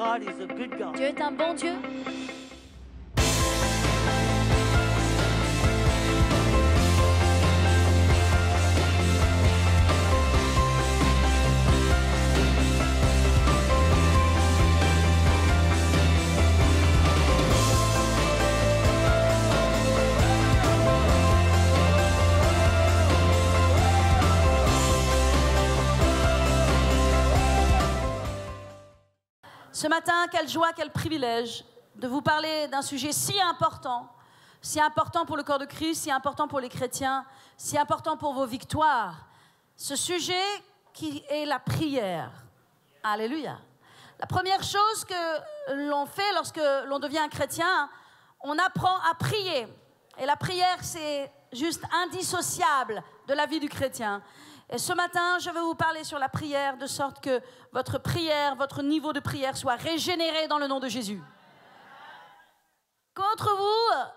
God is a good God. Dieu est un bon Dieu. Ce matin, quelle joie, quel privilège de vous parler d'un sujet si important pour le corps de Christ, si important pour les chrétiens, si important pour vos victoires. Ce sujet qui est la prière. Alléluia. La première chose que l'on fait lorsque l'on devient un chrétien, on apprend à prier. Et la prière, c'est juste indissociable de la vie du chrétien. Et ce matin, je vais vous parler sur la prière, de sorte que votre prière, votre niveau de prière soit régénéré dans le nom de Jésus. Contre vous,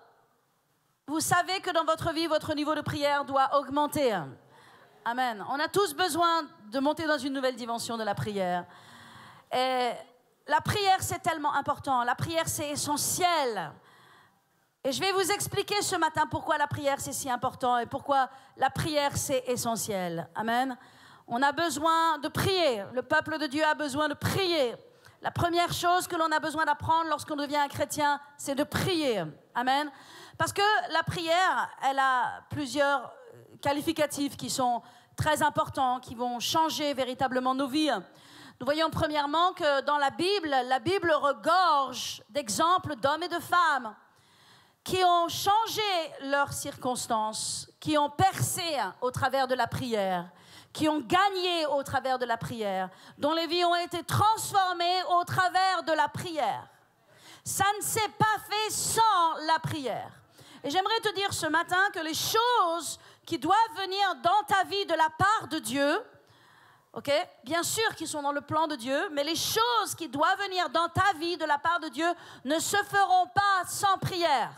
vous savez que dans votre vie, votre niveau de prière doit augmenter. Amen. On a tous besoin de monter dans une nouvelle dimension de la prière. Et la prière, c'est tellement important. La prière, c'est essentiel. Et je vais vous expliquer ce matin pourquoi la prière c'est si important et pourquoi la prière c'est essentiel. Amen. On a besoin de prier. Le peuple de Dieu a besoin de prier. La première chose que l'on a besoin d'apprendre lorsqu'on devient un chrétien, c'est de prier. Amen. Parce que la prière, elle a plusieurs qualificatifs qui sont très importants, qui vont changer véritablement nos vies. Nous voyons premièrement que dans la Bible regorge d'exemples d'hommes et de femmes qui ont changé leurs circonstances, qui ont percé au travers de la prière, qui ont gagné au travers de la prière, dont les vies ont été transformées au travers de la prière. Ça ne s'est pas fait sans la prière. Et j'aimerais te dire ce matin que les choses qui doivent venir dans ta vie de la part de Dieu, ok, bien sûr qu'ils sont dans le plan de Dieu, mais les choses qui doivent venir dans ta vie de la part de Dieu ne se feront pas sans prière.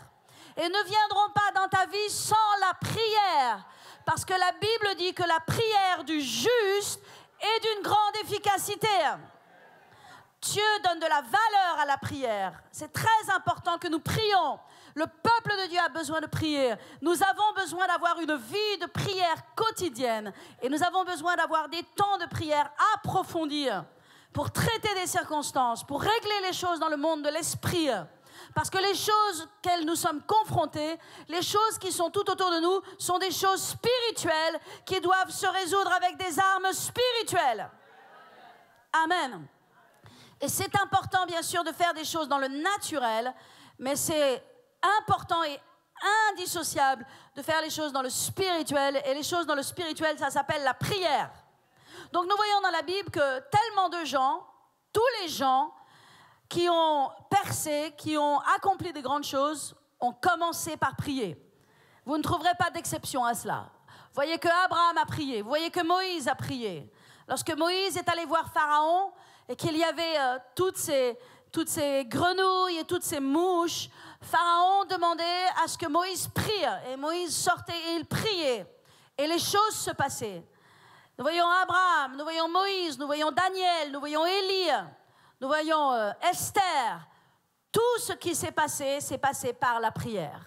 Et ne viendront pas dans ta vie sans la prière. Parce que la Bible dit que la prière du juste est d'une grande efficacité. Dieu donne de la valeur à la prière. C'est très important que nous prions. Le peuple de Dieu a besoin de prier. Nous avons besoin d'avoir une vie de prière quotidienne. Et nous avons besoin d'avoir des temps de prière approfondis pour traiter des circonstances, pour régler les choses dans le monde de l'esprit. Parce que les choses auxquelles nous sommes confrontés, les choses qui sont tout autour de nous, sont des choses spirituelles qui doivent se résoudre avec des armes spirituelles. Amen. Et c'est important, bien sûr, de faire des choses dans le naturel, mais c'est important et indissociable de faire les choses dans le spirituel. Et les choses dans le spirituel, ça s'appelle la prière. Donc nous voyons dans la Bible que tellement de gens, tous les gens, qui ont percé, qui ont accompli de grandes choses, ont commencé par prier. Vous ne trouverez pas d'exception à cela. Vous voyez que Abraham a prié, vous voyez que Moïse a prié. Lorsque Moïse est allé voir Pharaon et qu'il y avait toutes ces grenouilles et toutes ces mouches, Pharaon demandait à ce que Moïse prie. Et Moïse sortait et il priait. Et les choses se passaient. Nous voyons Abraham, nous voyons Moïse, nous voyons Daniel, nous voyons Élie. Nous voyons Esther. Tout ce qui s'est passé par la prière.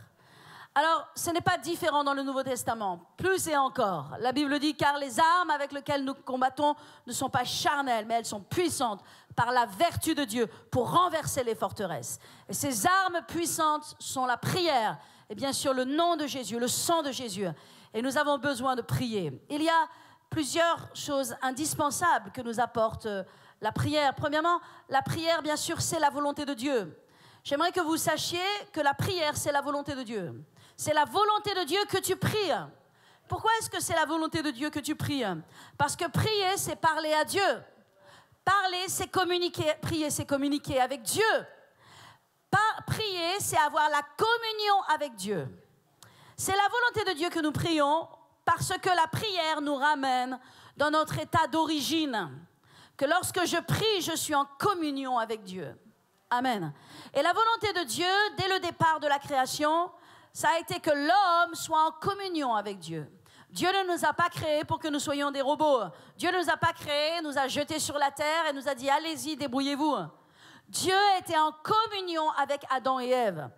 Alors, ce n'est pas différent dans le Nouveau Testament. Plus et encore. La Bible dit, car les armes avec lesquelles nous combattons ne sont pas charnelles, mais elles sont puissantes par la vertu de Dieu pour renverser les forteresses. Et ces armes puissantes sont la prière et bien sûr le nom de Jésus, le sang de Jésus. Et nous avons besoin de prier. Il y a plusieurs choses indispensables que nous apporte la prière. Premièrement, la prière, bien sûr, c'est la volonté de Dieu. J'aimerais que vous sachiez que la prière, c'est la volonté de Dieu. C'est la volonté de Dieu que tu pries. Pourquoi est-ce que c'est la volonté de Dieu que tu pries? Parce que prier, c'est parler à Dieu. Parler, c'est communiquer. Prier, c'est communiquer avec Dieu. Prier, c'est avoir la communion avec Dieu. C'est la volonté de Dieu que nous prions parce que la prière nous ramène dans notre état d'origine. Que lorsque je prie, je suis en communion avec Dieu. Amen. Et la volonté de Dieu, dès le départ de la création, ça a été que l'homme soit en communion avec Dieu. Dieu ne nous a pas créés pour que nous soyons des robots. Dieu ne nous a pas créés, nous a jetés sur la terre et nous a dit « Allez-y, débrouillez-vous ». Dieu était en communion avec Adam et Ève.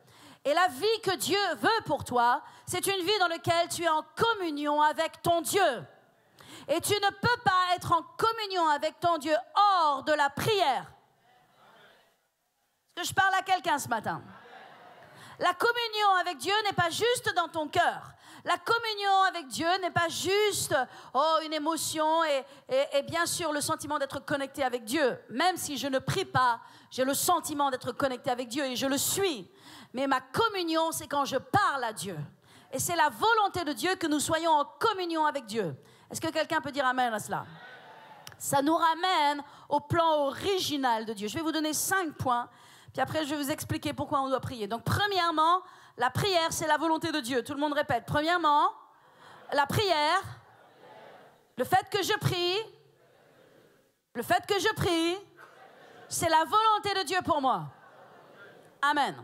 Et la vie que Dieu veut pour toi, c'est une vie dans laquelle tu es en communion avec ton Dieu. Et tu ne peux pas être en communion avec ton Dieu hors de la prière. Est-ce que je parle à quelqu'un ce matin? La communion avec Dieu n'est pas juste dans ton cœur. La communion avec Dieu n'est pas juste une émotion et bien sûr le sentiment d'être connecté avec Dieu. Même si je ne prie pas, j'ai le sentiment d'être connecté avec Dieu et je le suis. Mais ma communion, c'est quand je parle à Dieu. Et c'est la volonté de Dieu que nous soyons en communion avec Dieu. Est-ce que quelqu'un peut dire amen à cela? Ça nous ramène au plan original de Dieu. Je vais vous donner 5 points, puis après je vais vous expliquer pourquoi on doit prier. Donc premièrement, la prière, c'est la volonté de Dieu. Tout le monde répète. Premièrement, la prière, le fait que je prie, c'est la volonté de Dieu pour moi. Amen.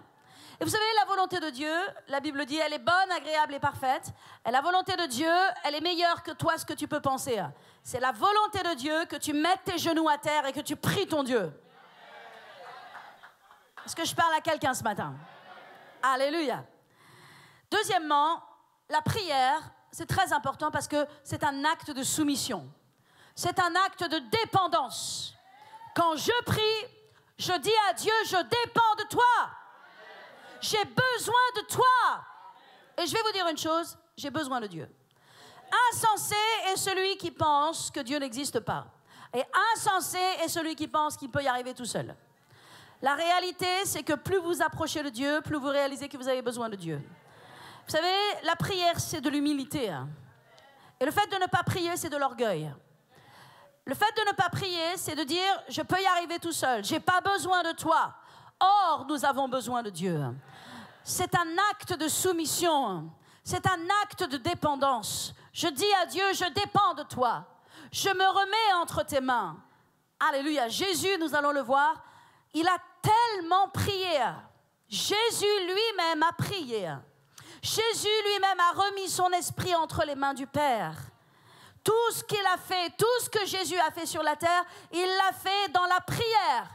Et vous savez, la volonté de Dieu, la Bible dit, elle est bonne, agréable et parfaite. Et la volonté de Dieu, elle est meilleure que toi, ce que tu peux penser. C'est la volonté de Dieu que tu mettes tes genoux à terre et que tu pries ton Dieu. Est-ce que je parle à quelqu'un ce matin? Alléluia. Deuxièmement, la prière, c'est très important parce que c'est un acte de soumission. C'est un acte de dépendance. Quand je prie, je dis à Dieu, je dépends de toi. J'ai besoin de toi. Et je vais vous dire une chose, j'ai besoin de Dieu. Insensé est celui qui pense que Dieu n'existe pas. Et insensé est celui qui pense qu'il peut y arriver tout seul. La réalité, c'est que plus vous approchez de Dieu, plus vous réalisez que vous avez besoin de Dieu. Vous savez, la prière, c'est de l'humilité. Et le fait de ne pas prier, c'est de l'orgueil. Le fait de ne pas prier, c'est de dire, je peux y arriver tout seul, je n'ai pas besoin de toi. Or, nous avons besoin de Dieu. C'est un acte de soumission. C'est un acte de dépendance. Je dis à Dieu, je dépends de toi. Je me remets entre tes mains. Alléluia. Jésus, nous allons le voir, il a tellement prié. Jésus lui-même a prié. Jésus lui-même a remis son esprit entre les mains du Père. Tout ce qu'il a fait, tout ce que Jésus a fait sur la terre, il l'a fait dans la prière.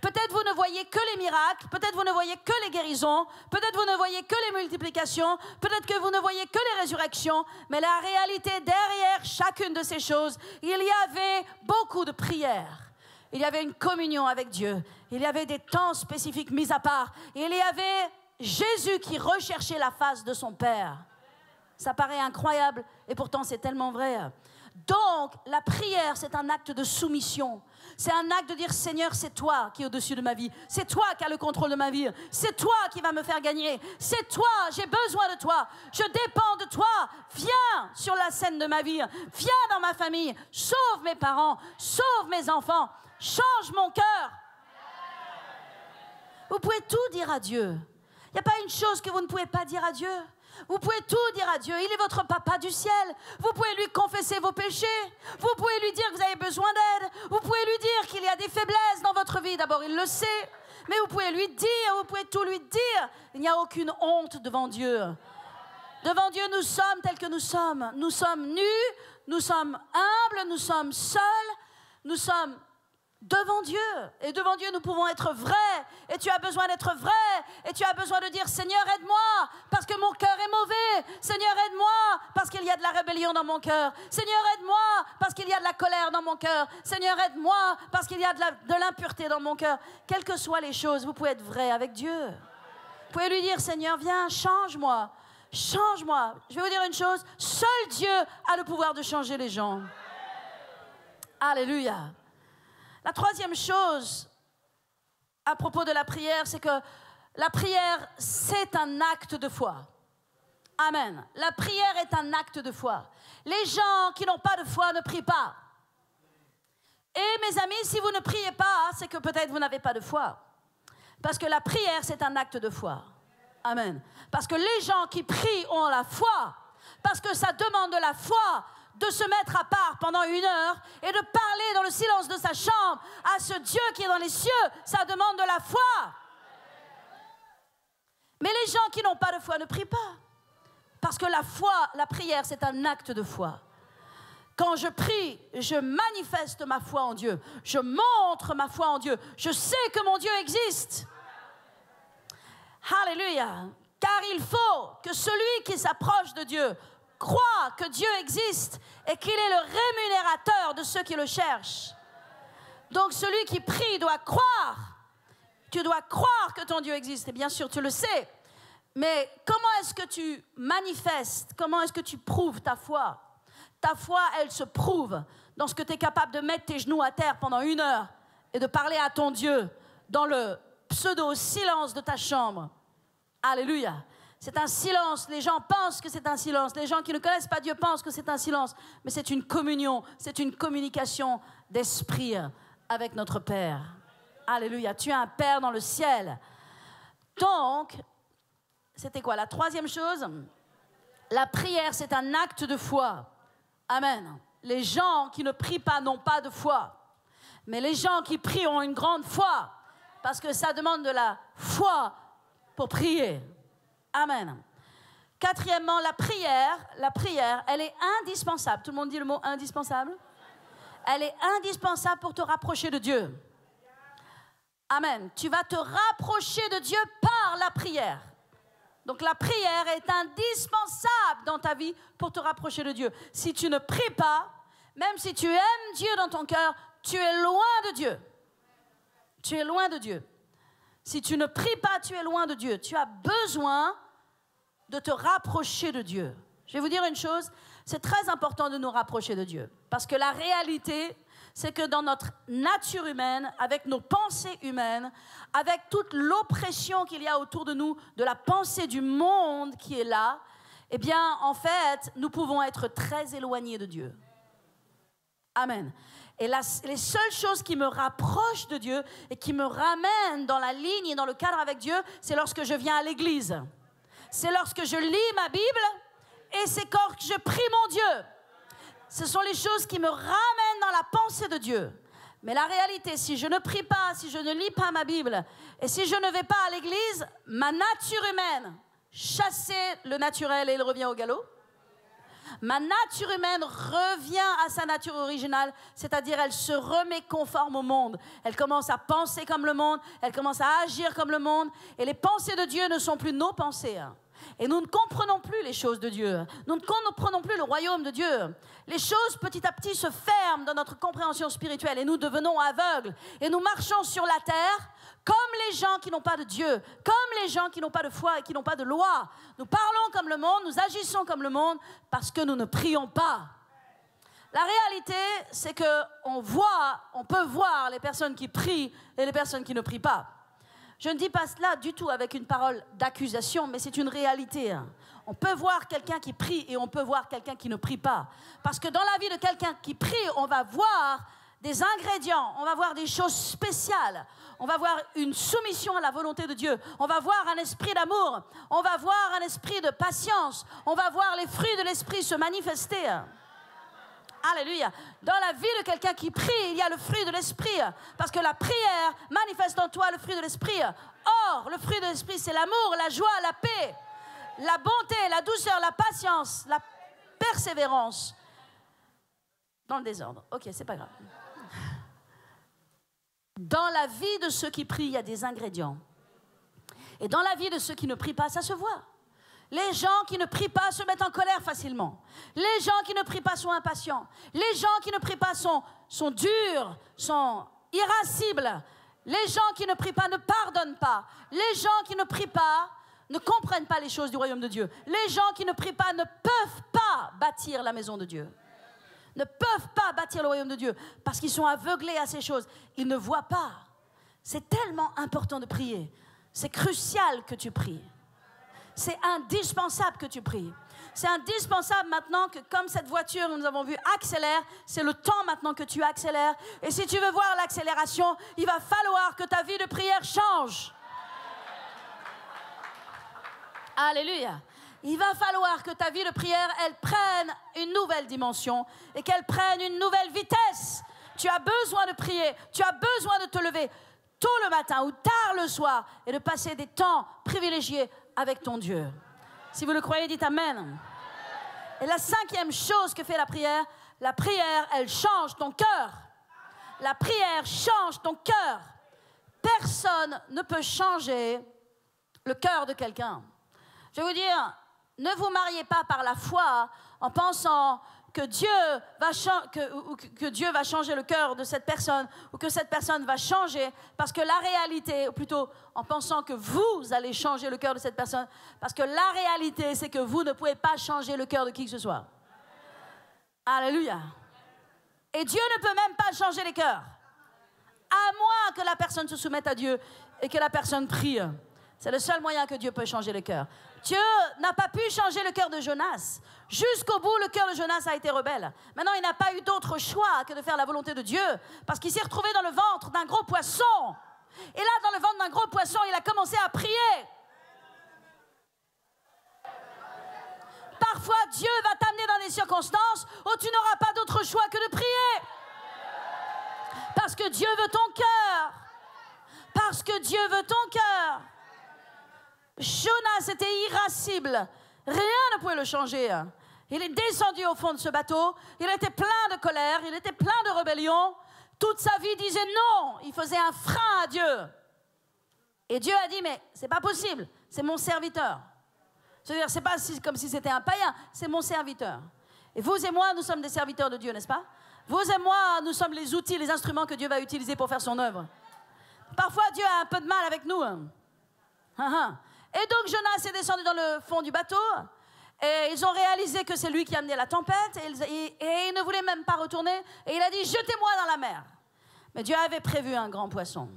Peut-être vous ne voyez que les miracles, peut-être vous ne voyez que les guérisons, peut-être vous ne voyez que les multiplications, peut-être que vous ne voyez que les résurrections, mais la réalité derrière chacune de ces choses, il y avait beaucoup de prières. Il y avait une communion avec Dieu, il y avait des temps spécifiques mis à part, il y avait Jésus qui recherchait la face de son Père. Ça paraît incroyable et pourtant c'est tellement vrai. Donc, la prière, c'est un acte de soumission. C'est un acte de dire, Seigneur, c'est toi qui es au-dessus de ma vie. C'est toi qui as le contrôle de ma vie. C'est toi qui vas me faire gagner. C'est toi, j'ai besoin de toi. Je dépends de toi. Viens sur la scène de ma vie. Viens dans ma famille. Sauve mes parents. Sauve mes enfants. Change mon cœur. Vous pouvez tout dire à Dieu. Il n'y a pas une chose que vous ne pouvez pas dire à Dieu. Vous pouvez tout dire à Dieu. Il est votre papa du ciel. Vous pouvez lui confesser vos péchés. Vous pouvez lui dire que vous avez besoin d'aide. Vous pouvez lui dire qu'il y a des faiblesses dans votre vie. D'abord, il le sait. Mais vous pouvez lui dire, vous pouvez tout lui dire. Il n'y a aucune honte devant Dieu. Devant Dieu, nous sommes tels que nous sommes. Nous sommes nus, nous sommes humbles, nous sommes seuls. Nous sommes devant Dieu. Et devant Dieu, nous pouvons être vrais. Et tu as besoin d'être vrai. Et tu as besoin de dire, Seigneur, aide-moi, parce que mon cœur est mauvais. Seigneur, aide-moi, parce qu'il y a de la rébellion dans mon cœur. Seigneur, aide-moi, parce qu'il y a de la colère dans mon cœur. Seigneur, aide-moi, parce qu'il y a de l'impureté dans mon cœur. Quelles que soient les choses, vous pouvez être vrai avec Dieu. Vous pouvez lui dire, Seigneur, viens, change-moi. Change-moi. Je vais vous dire une chose, seul Dieu a le pouvoir de changer les gens. Alléluia. La troisième chose à propos de la prière, c'est que la prière, c'est un acte de foi. Amen. La prière est un acte de foi. Les gens qui n'ont pas de foi ne prient pas. Et mes amis, si vous ne priez pas, c'est que peut-être vous n'avez pas de foi. Parce que la prière, c'est un acte de foi. Amen. Parce que les gens qui prient ont la foi. Parce que ça demande de la foi de se mettre à part pendant 1 heure et de parler dans le silence de sa chambre à ce Dieu qui est dans les cieux. Ça demande de la foi. Mais les gens qui n'ont pas de foi ne prient pas. Parce que la foi, la prière, c'est un acte de foi. Quand je prie, je manifeste ma foi en Dieu. Je montre ma foi en Dieu. Je sais que mon Dieu existe. Alléluia. Car il faut que celui qui s'approche de Dieu croit que Dieu existe et qu'il est le rémunérateur de ceux qui le cherchent. Donc celui qui prie doit croire. Tu dois croire que ton Dieu existe. Et bien sûr, tu le sais. Mais comment est-ce que tu manifestes? Comment est-ce que tu prouves ta foi? Ta foi, elle se prouve dans ce que tu es capable de mettre tes genoux à terre pendant 1 heure et de parler à ton Dieu dans le pseudo-silence de ta chambre. Alléluia. C'est un silence. Les gens pensent que c'est un silence. Les gens qui ne connaissent pas Dieu pensent que c'est un silence. Mais c'est une communion, c'est une communication d'esprit avec notre Père. Alléluia. Tu as un Père dans le ciel. Donc, c'était quoi la 3e chose? La prière, c'est un acte de foi. Amen. Les gens qui ne prient pas n'ont pas de foi. Mais les gens qui prient ont une grande foi. Parce que ça demande de la foi pour prier. Amen. 4e, la prière, elle est indispensable. Tout le monde dit le mot indispensable? Elle est indispensable pour te rapprocher de Dieu. Amen. Tu vas te rapprocher de Dieu par la prière. Donc la prière est indispensable dans ta vie pour te rapprocher de Dieu. Si tu ne pries pas, même si tu aimes Dieu dans ton cœur, tu es loin de Dieu. Tu es loin de Dieu. Si tu ne pries pas, tu es loin de Dieu. Tu as besoin de te rapprocher de Dieu. Je vais vous dire une chose, c'est très important de nous rapprocher de Dieu. Parce que la réalité, c'est que dans notre nature humaine, avec nos pensées humaines, avec toute l'oppression qu'il y a autour de nous, de la pensée du monde qui est là, eh bien, en fait, nous pouvons être très éloignés de Dieu. Amen. Et les seules choses qui me rapprochent de Dieu et qui me ramènent dans la ligne et dans le cadre avec Dieu, c'est lorsque je viens à l'église. C'est lorsque je lis ma Bible et c'est quand je prie mon Dieu. Ce sont les choses qui me ramènent dans la pensée de Dieu. Mais la réalité, si je ne prie pas, si je ne lis pas ma Bible, et si je ne vais pas à l'église, ma nature humaine, chasser le naturel et il revient au galop. Ma nature humaine revient à sa nature originale, c'est-à-dire elle se remet conforme au monde. Elle commence à penser comme le monde, elle commence à agir comme le monde, et les pensées de Dieu ne sont plus nos pensées. Et nous ne comprenons plus les choses de Dieu. Nous ne comprenons plus le royaume de Dieu. Les choses, petit à petit, se ferment dans notre compréhension spirituelle et nous devenons aveugles. Et nous marchons sur la terre comme les gens qui n'ont pas de Dieu, comme les gens qui n'ont pas de foi et qui n'ont pas de loi. Nous parlons comme le monde, nous agissons comme le monde parce que nous ne prions pas. La réalité, c'est qu'on peut voir les personnes qui prient et les personnes qui ne prient pas. Je ne dis pas cela du tout avec une parole d'accusation, mais c'est une réalité. On peut voir quelqu'un qui prie et on peut voir quelqu'un qui ne prie pas. Parce que dans la vie de quelqu'un qui prie, on va voir des ingrédients, on va voir des choses spéciales, on va voir une soumission à la volonté de Dieu, on va voir un esprit d'amour, on va voir un esprit de patience, on va voir les fruits de l'esprit se manifester. Alléluia. Dans la vie de quelqu'un qui prie, il y a le fruit de l'esprit. Parce que la prière manifeste en toi le fruit de l'esprit. Or, le fruit de l'esprit, c'est l'amour, la joie, la paix, la bonté, la douceur, la patience, la persévérance. Dans le désordre. Ok, c'est pas grave. Dans la vie de ceux qui prient, il y a des ingrédients. Et dans la vie de ceux qui ne prient pas, ça se voit. Les gens qui ne prient pas se mettent en colère facilement. Les gens qui ne prient pas sont impatients. Les gens qui ne prient pas sont durs, sont irascibles. Les gens qui ne prient pas ne pardonnent pas. Les gens qui ne prient pas ne comprennent pas les choses du royaume de Dieu. Les gens qui ne prient pas ne peuvent pas bâtir la maison de Dieu. Ne peuvent pas bâtir le royaume de Dieu parce qu'ils sont aveuglés à ces choses. Ils ne voient pas. C'est tellement important de prier. C'est crucial que tu pries. C'est indispensable que tu pries. C'est indispensable maintenant que comme cette voiture, nous avons vu, accélère, c'est le temps maintenant que tu accélères. Et si tu veux voir l'accélération, il va falloir que ta vie de prière change. Alléluia. Il va falloir que ta vie de prière, elle prenne une nouvelle dimension et qu'elle prenne une nouvelle vitesse. Tu as besoin de prier, tu as besoin de te lever tôt le matin ou tard le soir et de passer des temps privilégiés avec ton Dieu. Si vous le croyez, dites Amen. Et la 5e chose que fait la prière, La prière, elle change ton cœur. La prière change ton cœur. Personne ne peut changer le cœur de quelqu'un. Je vais vous dire, ne vous mariez pas par la foi en pensant que Dieu va changer le cœur de cette personne ou que cette personne va changer, parce que la réalité, ou plutôt en pensant que vous allez changer le cœur de cette personne, parce que la réalité, c'est que vous ne pouvez pas changer le cœur de qui que ce soit. Alléluia. Et Dieu ne peut même pas changer les cœurs, à moins que la personne se soumette à Dieu et que la personne prie. C'est le seul moyen que Dieu peut changer le cœur. Dieu n'a pas pu changer le cœur de Jonas. Jusqu'au bout, le cœur de Jonas a été rebelle. Maintenant, il n'a pas eu d'autre choix que de faire la volonté de Dieu, parce qu'il s'est retrouvé dans le ventre d'un gros poisson. Et là, dans le ventre d'un gros poisson, il a commencé à prier. Parfois, Dieu va t'amener dans des circonstances où tu n'auras pas d'autre choix que de prier. Parce que Dieu veut ton cœur. Parce que Dieu veut ton cœur. Jonas était irascible. Rien ne pouvait le changer. Il est descendu au fond de ce bateau. Il était plein de colère. Il était plein de rébellion. Toute sa vie disait non. Il faisait un frein à Dieu. Et Dieu a dit, mais c'est pas possible. C'est mon serviteur. C'est-à-dire, c'est pas comme si c'était un païen. C'est mon serviteur. Et vous et moi, nous sommes des serviteurs de Dieu, n'est-ce pas? Vous et moi, nous sommes les outils, les instruments que Dieu va utiliser pour faire son œuvre. Parfois, Dieu a un peu de mal avec nous. Et donc, Jonas est descendu dans le fond du bateau. Et ils ont réalisé que c'est lui qui a amené la tempête. Et il ne voulait même pas retourner. Et il a dit, jetez-moi dans la mer. Mais Dieu avait prévu un grand poisson.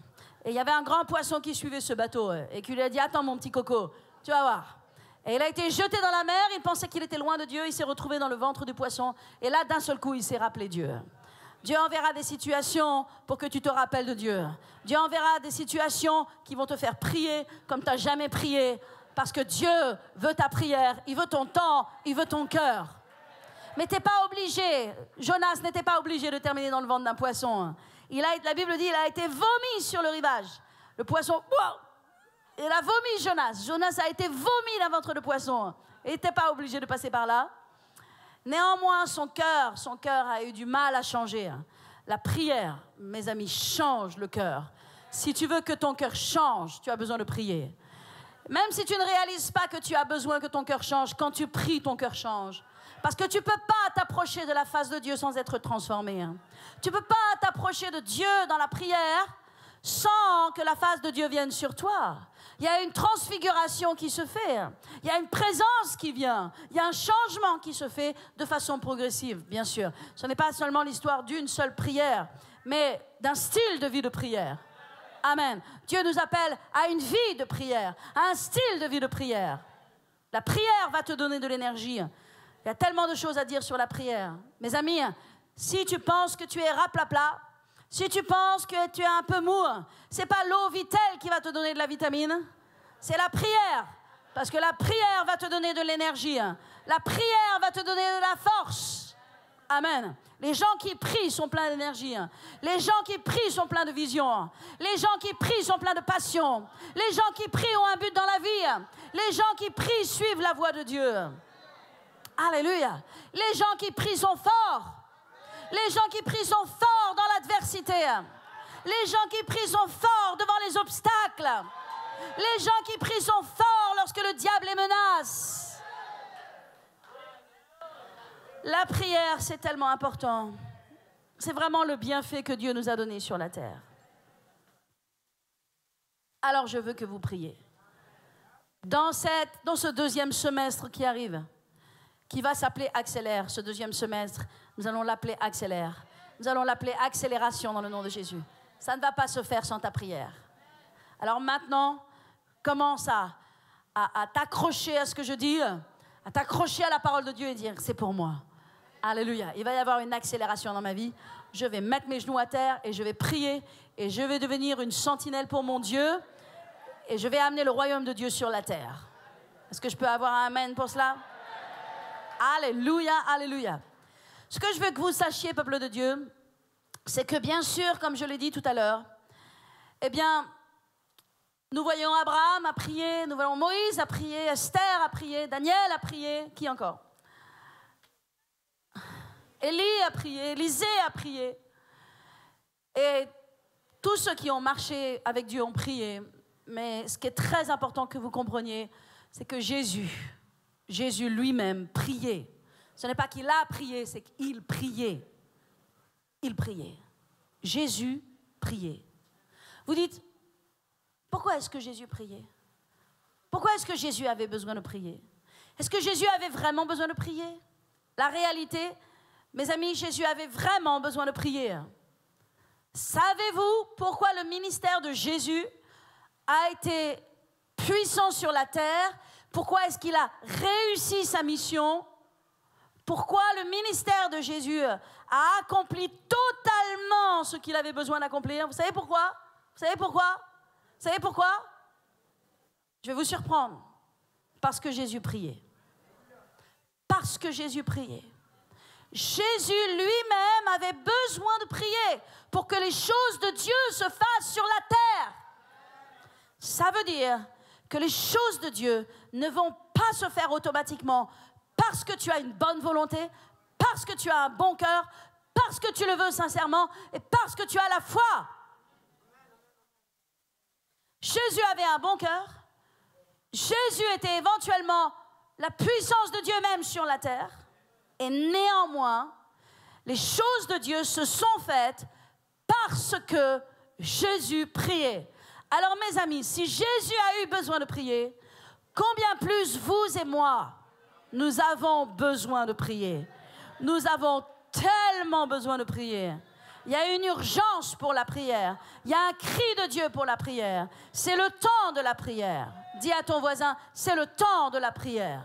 Et il y avait un grand poisson qui suivait ce bateau. Et qui lui a dit, attends mon petit coco, tu vas voir. Et il a été jeté dans la mer, il pensait qu'il était loin de Dieu, il s'est retrouvé dans le ventre du poisson. Et là, d'un seul coup, il s'est rappelé Dieu. Dieu enverra des situations pour que tu te rappelles de Dieu. Dieu enverra des situations qui vont te faire prier comme tu n'as jamais prié. Parce que Dieu veut ta prière, il veut ton temps, il veut ton cœur. Mais tu n'es pas obligé. Jonas n'était pas obligé de terminer dans le ventre d'un poisson. La Bible dit, il a été vomi sur le rivage. Le poisson, wow, il a vomi Jonas. Jonas a été vomi dans le ventre de poisson. Il n'était pas obligé de passer par là. Néanmoins, son cœur a eu du mal à changer. La prière, mes amis, change le cœur. Si tu veux que ton cœur change, tu as besoin de prier. Même si tu ne réalises pas que tu as besoin que ton cœur change, quand tu pries, ton cœur change. Parce que tu ne peux pas t'approcher de la face de Dieu sans être transformé. Tu ne peux pas t'approcher de Dieu dans la prière sans que la face de Dieu vienne sur toi. Il y a une transfiguration qui se fait. Il y a une présence qui vient. Il y a un changement qui se fait de façon progressive, bien sûr. Ce n'est pas seulement l'histoire d'une seule prière, mais d'un style de vie de prière. Amen. Dieu nous appelle à une vie de prière, à un style de vie de prière. La prière va te donner de l'énergie. Il y a tellement de choses à dire sur la prière. Mes amis, si tu penses que tu es raplapla, si tu penses que tu es un peu mou, ce n'est pas l'eau Vittel qui va te donner de la vitamine, c'est la prière. Parce que la prière va te donner de l'énergie. La prière va te donner de la force. Amen. Les gens qui prient sont pleins d'énergie. Les gens qui prient sont pleins de vision. Les gens qui prient sont pleins de passion. Les gens qui prient ont un but dans la vie. Les gens qui prient suivent la voie de Dieu. Alléluia. Les gens qui prient sont forts. Les gens qui prient sont forts dans l'adversité. Les gens qui prient sont forts devant les obstacles. Les gens qui prient sont forts lorsque le diable les menace. La prière, c'est tellement important. C'est vraiment le bienfait que Dieu nous a donné sur la terre. Alors je veux que vous priez. Dans ce deuxième semestre qui arrive, qui va s'appeler Accélère, ce deuxième semestre, nous allons l'appeler Accélère. Nous allons l'appeler accélération dans le nom de Jésus. Ça ne va pas se faire sans ta prière. Alors maintenant, commence à t'accrocher à ce que je dis, à t'accrocher à la parole de Dieu et dire, c'est pour moi. Alléluia. Il va y avoir une accélération dans ma vie. Je vais mettre mes genoux à terre et je vais prier et je vais devenir une sentinelle pour mon Dieu et je vais amener le royaume de Dieu sur la terre. Est-ce que je peux avoir un amen pour cela? Alléluia, alléluia. Ce que je veux que vous sachiez, peuple de Dieu, c'est que bien sûr, comme je l'ai dit tout à l'heure, eh bien, nous voyons Abraham a prié, nous voyons Moïse a prié, Esther a prié, Daniel a prié, qui encore? Élie a prié, Élisée a prié. Et tous ceux qui ont marché avec Dieu ont prié. Mais ce qui est très important que vous compreniez, c'est que Jésus lui-même priait. Ce n'est pas qu'il a prié, c'est qu'il priait. Il priait. Jésus priait. Vous dites, pourquoi est-ce que Jésus priait? Pourquoi est-ce que Jésus avait besoin de prier? Est-ce que Jésus avait vraiment besoin de prier? La réalité, mes amis, Jésus avait vraiment besoin de prier. Savez-vous pourquoi le ministère de Jésus a été puissant sur la terre? Pourquoi est-ce qu'il a réussi sa mission? Pourquoi le ministère de Jésus a accompli totalement ce qu'il avait besoin d'accomplir? Vous savez pourquoi? Vous savez pourquoi? Vous savez pourquoi? Je vais vous surprendre. Parce que Jésus priait. Parce que Jésus priait. Jésus lui-même avait besoin de prier pour que les choses de Dieu se fassent sur la terre. Ça veut dire que les choses de Dieu ne vont pas se faire automatiquement parce que tu as une bonne volonté, parce que tu as un bon cœur, parce que tu le veux sincèrement et parce que tu as la foi. Jésus avait un bon cœur. Jésus était éventuellement la puissance de Dieu même sur la terre. Et néanmoins, les choses de Dieu se sont faites parce que Jésus priait. Alors mes amis, si Jésus a eu besoin de prier, combien plus vous et moi, nous avons besoin de prier. Nous avons tellement besoin de prier. Il y a une urgence pour la prière. Il y a un cri de Dieu pour la prière. C'est le temps de la prière. Dis à ton voisin, c'est le temps de la prière.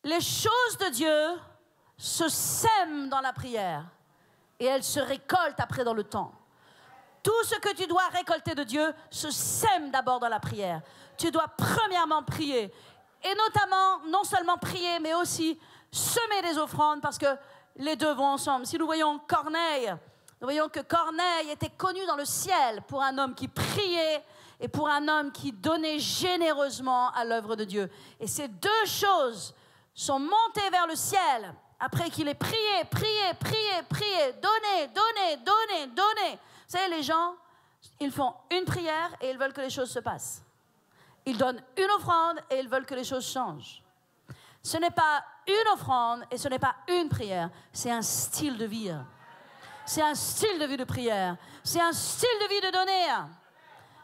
Les choses de Dieu se sèment dans la prière et elles se récoltent après dans le temps. Tout ce que tu dois récolter de Dieu se sème d'abord dans la prière. Tu dois premièrement prier et notamment, non seulement prier, mais aussi semer des offrandes parce que les deux vont ensemble. Si nous voyons Corneille, nous voyons que Corneille était connu dans le ciel pour un homme qui priait et pour un homme qui donnait généreusement à l'œuvre de Dieu. Et ces deux choses sont montées vers le ciel après qu'il ait prié, donné. Vous savez, les gens, ils font une prière et ils veulent que les choses se passent. Ils donnent une offrande et ils veulent que les choses changent. Ce n'est pas une offrande et ce n'est pas une prière, c'est un style de vie. C'est un style de vie de prière. C'est un style de vie de donner.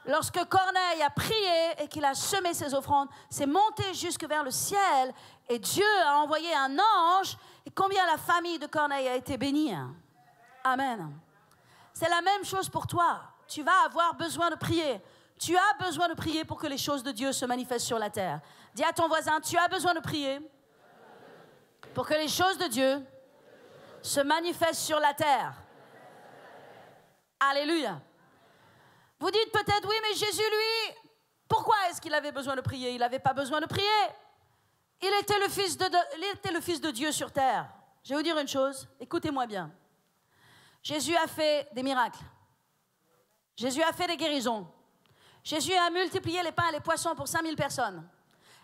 Lorsque Corneille a prié et qu'il a semé ses offrandes, c'est monté jusque vers le ciel et Dieu a envoyé un ange. Et combien la famille de Corneille a été bénie. Amen. C'est la même chose pour toi. Tu vas avoir besoin de prier. Tu as besoin de prier pour que les choses de Dieu se manifestent sur la terre. Dis à ton voisin, tu as besoin de prier pour que les choses de Dieu se manifestent sur la terre. Alléluia. Vous dites peut-être, oui, mais Jésus, lui, pourquoi est-ce qu'il avait besoin de prier? Il n'avait pas besoin de prier. Il était le fils de Dieu sur terre. Je vais vous dire une chose, écoutez-moi bien. Jésus a fait des miracles. Jésus a fait des guérisons. Jésus a multiplié les pains et les poissons pour 5000 personnes.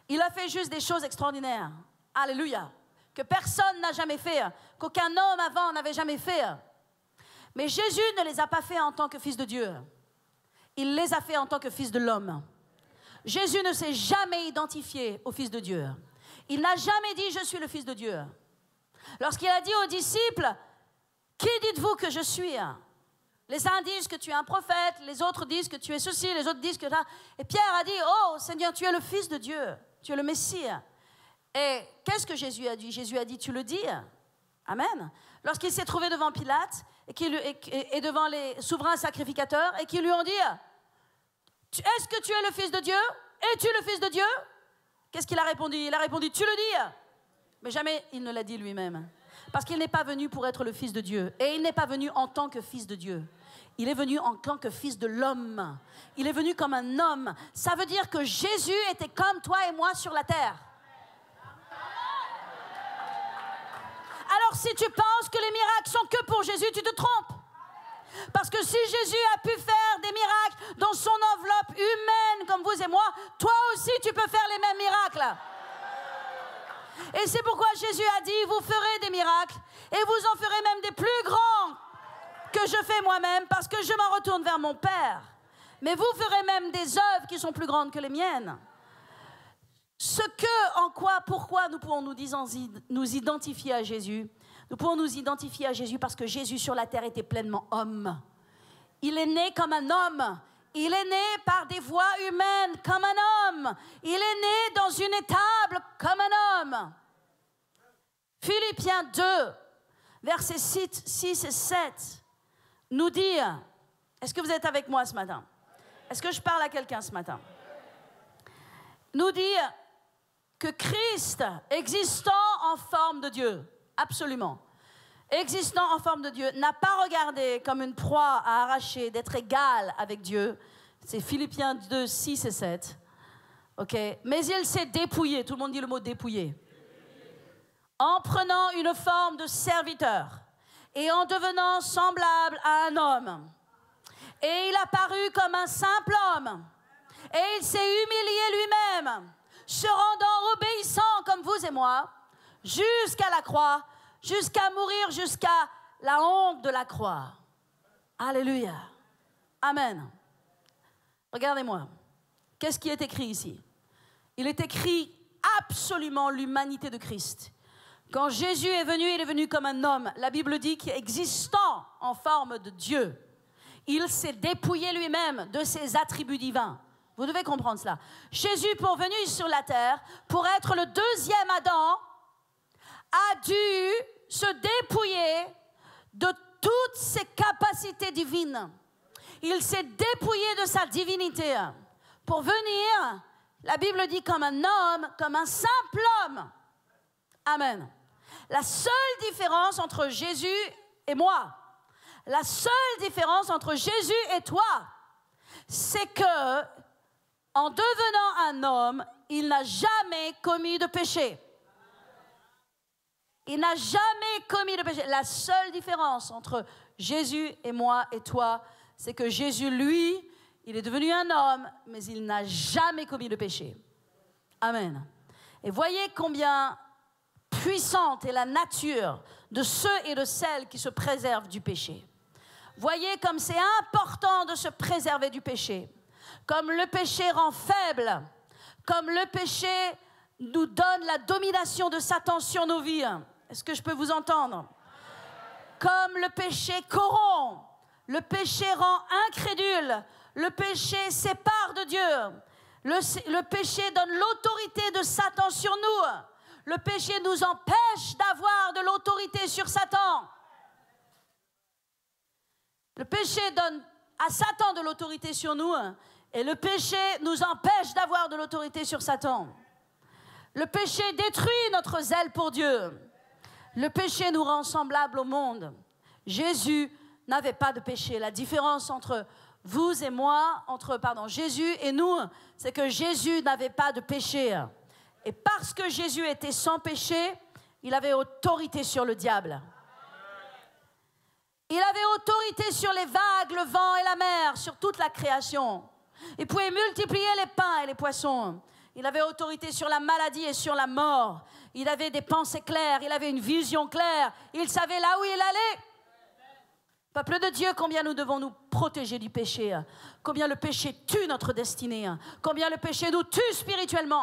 Il a fait juste des choses extraordinaires. Alléluia. Que personne n'a jamais fait, qu'aucun homme avant n'avait jamais fait. Mais Jésus ne les a pas fait en tant que fils de Dieu. Il les a fait en tant que fils de l'homme. Jésus ne s'est jamais identifié au fils de Dieu. Il n'a jamais dit « je suis le fils de Dieu ». Lorsqu'il a dit aux disciples « qui dites-vous que je suis ?» Les uns disent que tu es un prophète, les autres disent que tu es ceci, les autres disent que... Et Pierre a dit « oh Seigneur, tu es le fils de Dieu, tu es le Messie ». Et qu'est-ce que Jésus a dit? Jésus a dit « tu le dis ». Amen. Lorsqu'il s'est trouvé devant Pilate et devant les souverains sacrificateurs et qui lui ont dit « est-ce que tu es le fils de Dieu? Es-tu le fils de Dieu ?» Qu'est-ce qu'il a répondu? Il a répondu « tu le dis ». Mais jamais il ne l'a dit lui-même. Parce qu'il n'est pas venu pour être le fils de Dieu. Et il n'est pas venu en tant que fils de Dieu. Il est venu en tant que fils de l'homme. Il est venu comme un homme. Ça veut dire que Jésus était comme toi et moi sur la terre. Alors si tu penses que les miracles sont que pour Jésus, tu te trompes. Parce que si Jésus a pu faire des miracles dans son enveloppe humaine comme vous et moi, toi aussi tu peux faire les mêmes miracles. Et c'est pourquoi Jésus a dit, vous ferez des miracles et vous en ferez même des plus grands que je fais moi-même parce que je m'en retourne vers mon Père. Mais vous ferez même des œuvres qui sont plus grandes que les miennes. Pourquoi nous pouvons nous identifier à Jésus? Nous pouvons nous identifier à Jésus parce que Jésus sur la terre était pleinement homme. Il est né comme un homme. Il est né par des voies humaines comme un homme. Il est né dans une étable comme un homme. Philippiens 2, versets 6 et 7, nous dit, est-ce que vous êtes avec moi ce matin? Est-ce que je parle à quelqu'un ce matin? Nous dit que Christ, existant en forme de Dieu, absolument, existant en forme de Dieu, n'a pas regardé comme une proie à arracher d'être égal avec Dieu. C'est Philippiens 2, 6 et 7. Okay. Mais il s'est dépouillé, tout le monde dit le mot dépouillé, en prenant une forme de serviteur et en devenant semblable à un homme. Et il a paru comme un simple homme. Et il s'est humilié lui-même, se rendant obéissant comme vous et moi, jusqu'à la croix, jusqu'à mourir, jusqu'à la honte de la croix. Alléluia. Amen. Regardez-moi. Qu'est-ce qui est écrit ici? Il est écrit absolument l'humanité de Christ. Quand Jésus est venu, il est venu comme un homme. La Bible dit qu'existant en forme de Dieu, il s'est dépouillé lui-même de ses attributs divins. Vous devez comprendre cela. Jésus, pour venir sur la terre, pour être le deuxième Adam, a dû se dépouiller de toutes ses capacités divines. Il s'est dépouillé de sa divinité pour venir, la Bible dit, comme un homme, comme un simple homme. Amen. La seule différence entre Jésus et moi, la seule différence entre Jésus et toi, c'est que, en devenant un homme, il n'a jamais commis de péché. Il n'a jamais commis de péché. La seule différence entre Jésus et moi et toi, c'est que Jésus, lui, il est devenu un homme, mais il n'a jamais commis de péché. Amen. Et voyez combien puissante est la nature de ceux et de celles qui se préservent du péché. Voyez comme c'est important de se préserver du péché. Comme le péché rend faible, comme le péché nous donne la domination de Satan sur nos vies. Est-ce que je peux vous entendre? Comme le péché corrompt, le péché rend incrédule, le péché sépare de Dieu, le péché donne l'autorité de Satan sur nous, le péché nous empêche d'avoir de l'autorité sur Satan. Le péché donne à Satan de l'autorité sur nous et le péché nous empêche d'avoir de l'autorité sur Satan. Le péché détruit notre zèle pour Dieu. Le péché nous rend semblables au monde. Jésus n'avait pas de péché. La différence entre vous et moi, entre Jésus et nous, c'est que Jésus n'avait pas de péché. Et parce que Jésus était sans péché, il avait autorité sur le diable. Il avait autorité sur les vagues, le vent et la mer, sur toute la création. Il pouvait multiplier les pains et les poissons. Il avait autorité sur la maladie et sur la mort. Il avait des pensées claires, il avait une vision claire. Il savait là où il allait. Peuple de Dieu, combien nous devons nous protéger du péché. Combien le péché tue notre destinée. Combien le péché nous tue spirituellement.